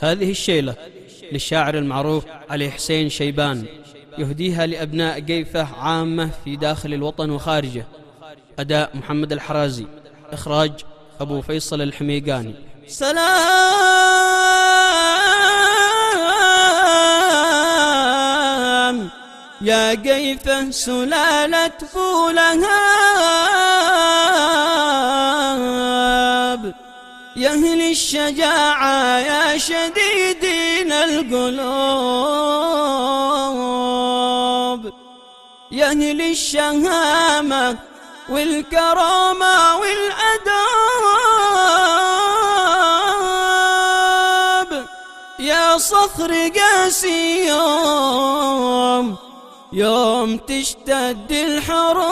هذه الشيلة للشاعر المعروف علي حسين شيبان، يهديها لأبناء قيفة عامة في داخل الوطن وخارجه. أداء محمد الحرازي، إخراج أبو فيصل الحميقاني. سلام يا قيفة سلالة بولهاب، يا أهل الشجاعة يا شديدين القلوب، يا أهل الشهامة والكرامة والأداب، يا صخر قاسي يوم تشتد الحروب.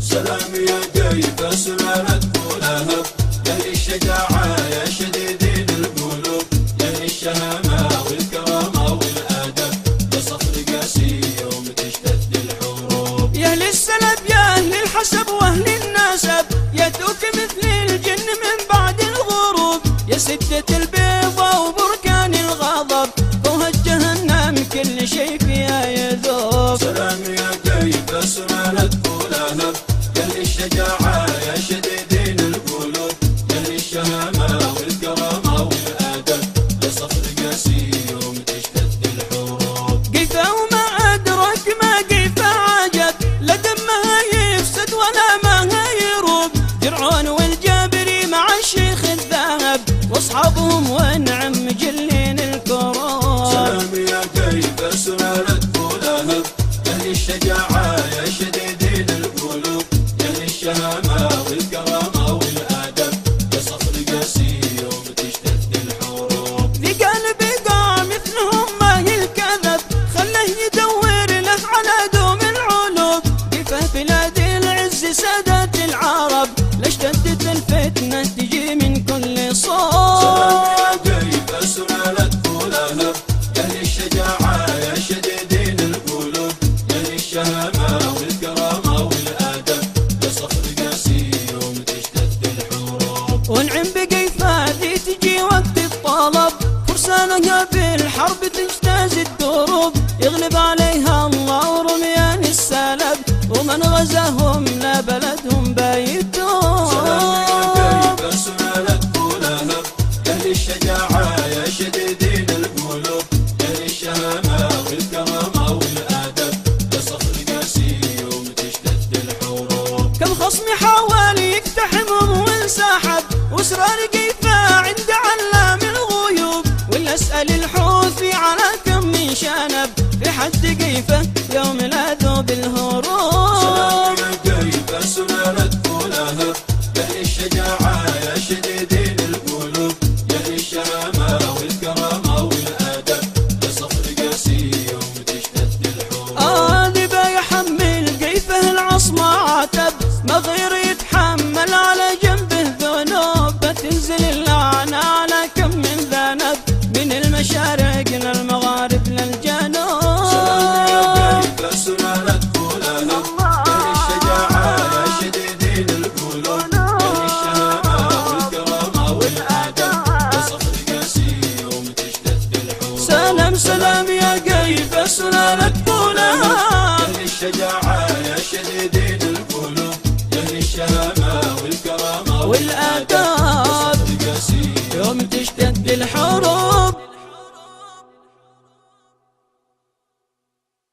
سلام يا قيفة سلالة بولهاب، يا أهل الشجاعة يا شديدين القلوب، يا أهل الشهامة والكرامة والأدب، يا صخر قاسي يوم تشتد الحروب. يا أهل السلب يا أهل الحسب وأهل النسب، يدوك مثل الجن من بعد الغروب، يا سدة البيضة وبركان الغضب، فوهة جهنم كل شي فيها يذوب. سلام يا قيفة سلالة بولهاب، يا أهل الشجاعة يا شديدين القلوب، يا أهل الشهامة والكرامة والأدب، يا صخر قاسي يوم تشتد الحروب. قيفة وما أدرك ما قيفة عجب، لا دمها يفسد ولا ماها يروب، درعون والجابري مع الشيخ الذهب، واصحابهم ونعم مجلين الكروب. سلام يا قيفة سلالة بولهاب، يا أهل الشجاعة يا شديدين القلوب، يا أهل الشهامة والكرامة والأدب، يا صخر قاسي يوم تشتد الحروب. في قلبي قام مثلهم ما هي الكذب، خله يدور له على دوم العلوب، قيفة بلاد العز سادات العرب، لاشتدت الفتنة تجي من كل صوب. سلام يا قيفة سلالة بولهاب، يا أهل الشجاعة يا شديدين القلوب، يا أهل الشهامة والكرامة والأدب، يا صخر قاسي يوم تشتد الحروب. ونعم بقيفة ذي تجي وقت الطلب، فرسانها بالحرب تجتاز الدروب، يغلب عليها الله ورميان السلب، ومن غزاهم لا بلدهم بايتوب. سلام يا قيفة سلالة بولهاب، يا أهل الشجاعة يا شديدين القلوب، يا أهل الشهامة والكرامة والأدب، يا صخر قاسي يوم تشتد الحروب. كم خصم حاول يقتحمهم وانسحب، واسرار قيفة عند علام الغيوب، ولا اسأل الحوثي على كم من شنب، في حد قيفة يوم لاذوا بالهروب. سلام يا قيفة سلالة بولهاب، يا أهل الشجاعة يا شديدين القلوب، يا أهل الشهامة والكرامة والأدب، يا صخر قاسي يوم تشتد الحروب. ذبا يحمل قيفة العصمة عتب، ما غير يتحمل على جنبه ذنوب، بتنزل اللعنة على كم من ذنب، من المشارق للمغارب للجنوب. سلام يا قيفة سلالة بولهاب، يا أهل الشجاعة يا شديدين القلوب، يا أهل الشهامة والكرامة والأدب، يا صخر قاسي يوم تشتد الحروب. سلام سلام يا قيفة سلالة بولهاب، يا أهل الشجاعة يا شديدين القلوب، يا أهل الشهامة والكرامة والآداب.